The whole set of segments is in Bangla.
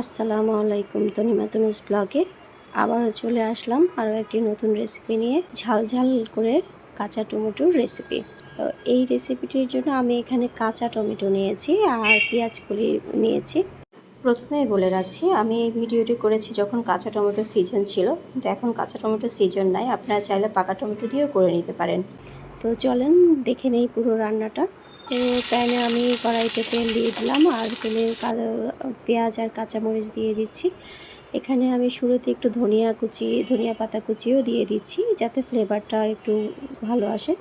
আসসালামু আলাইকুম, তনিমা তনুজ ব্লগে আবারও চলে আসলাম আরও একটি নতুন রেসিপি নিয়ে। ঝাল ঝাল করে কাঁচা টমেটোর রেসিপি। তো এই রেসিপিটির জন্য আমি এখানে কাঁচা টমেটো নিয়েছি আর পেঁয়াজ কলি নিয়েছি। প্রথমেই বলে রাখছি, আমি এই ভিডিওটি করেছি যখন কাঁচা টমেটোর সিজন ছিল, কিন্তু এখন কাঁচা টমেটোর সিজন নাই। আপনারা চাইলে পাকা টমেটো দিয়েও করে নিতে পারেন। তো চলেন দেখে নেই পুরো রান্নাটা। তো প্যানে আমি কড়াইতে তেল দিয়ে দিলাম আর তেলে পেঁয়াজ আর কাঁচামরিচ দিয়ে দিচ্ছি। এখানে আমি শুরুতে একটু ধনিয়া পাতা কুচিও দিয়ে দিচ্ছি, যাতে ফ্লেভারটা একটু ভালো আসে।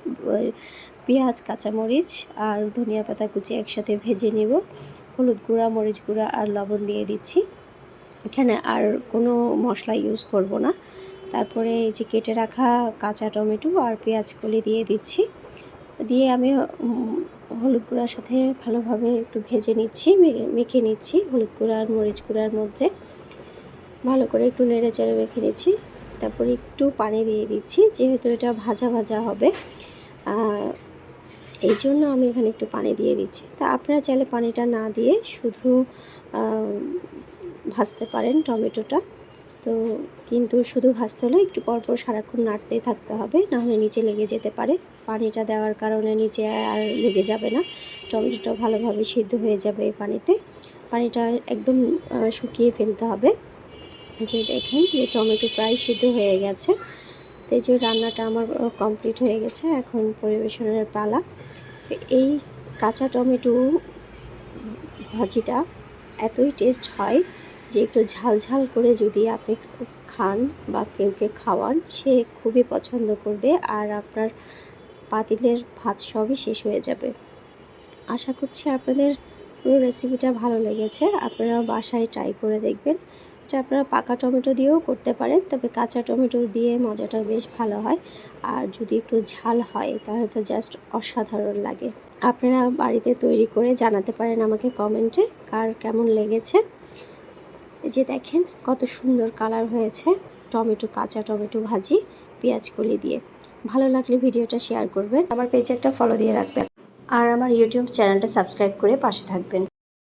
পেঁয়াজ, কাঁচামরিচ আর ধনিয়া পাতা কুচি একসাথে ভেজে নেব। হলুদ গুঁড়া, মরিচ গুঁড়া আর লবণ দিয়ে দিচ্ছি। এখানে আর কোনো মশলা ইউজ করব না। তারপরে এই যে কেটে রাখা কাঁচা টমেটো আর পেঁয়াজ কলি দিয়ে দিচ্ছি। দিয়ে আমি হলুদ গুঁড়ার সাথে ভালোভাবে একটু ভেজে নিচ্ছি, মেখে নিচ্ছি। হলুদ গুঁড়া আর মরিচ গুঁড়ার মধ্যে ভালো করে একটু নেড়ে চেড়ে মেখে নিচ্ছি। তারপরে একটু পানি দিয়ে দিচ্ছি, যেহেতু এটা ভাজা ভাজা হবে এই জন্য আমি এখানে একটু পানি দিয়ে দিচ্ছি। তা আপনারা চাইলে পানিটা না দিয়ে শুধু ভাজতে পারেন টমেটোটা। তো কিন্তু শুধু ভাজতে হলে একটু পরপর সারাক্ষণ নাড়তেই থাকতে হবে, নাহলে নিচে লেগে যেতে পারে। পানিটা দেওয়ার কারণে নিচে আর লেগে যাবে না, টমেটোটা ভালোভাবে সিদ্ধ হয়ে যাবে এই পানিতে। পানিটা একদম শুকিয়ে ফেলতে হবে। যে দেখেন যে টমেটো প্রায় সিদ্ধ হয়ে গেছে। তো এই যে রান্নাটা আমার কমপ্লিট হয়ে গেছে, এখন পরিবেশনের পালা। এই কাঁচা টমেটো ভাজিটা এতই টেস্ট হয় যে একটু ঝাল ঝাল করে যদি আপনি খান বা কেউকে খাওয়ান, সে খুবই পছন্দ করবে আর আপনার পাতিলের ভাত সবই শেষ হয়ে যাবে। আশা করছি আপনাদের পুরো রেসিপিটা ভালো লেগেছে। আপনারা বাসায় ট্রাই করে দেখবেন। এটা আপনারা পাকা টমেটো দিয়েও করতে পারেন, তবে কাঁচা টমেটো দিয়ে মজাটা বেশ ভালো হয়। আর যদি একটু ঝাল হয় তাহলে তো জাস্ট অসাধারণ লাগে। আপনারা বাড়িতে তৈরি করে জানাতে পারেন আমাকে কমেন্টে কার কেমন লেগেছে। এই যে দেখেন কত সুন্দর কালার হয়েছে কাঁচা টমেটো ভাজি পেঁয়াজ কলি দিয়ে। ভালো লাগলে ভিডিওটা শেয়ার করবেন, আমার পেজে একটা ফলো দিয়ে রাখবেন আর আমার ইউটিউব চ্যানেলটা সাবস্ক্রাইব করে পাশে থাকবেন।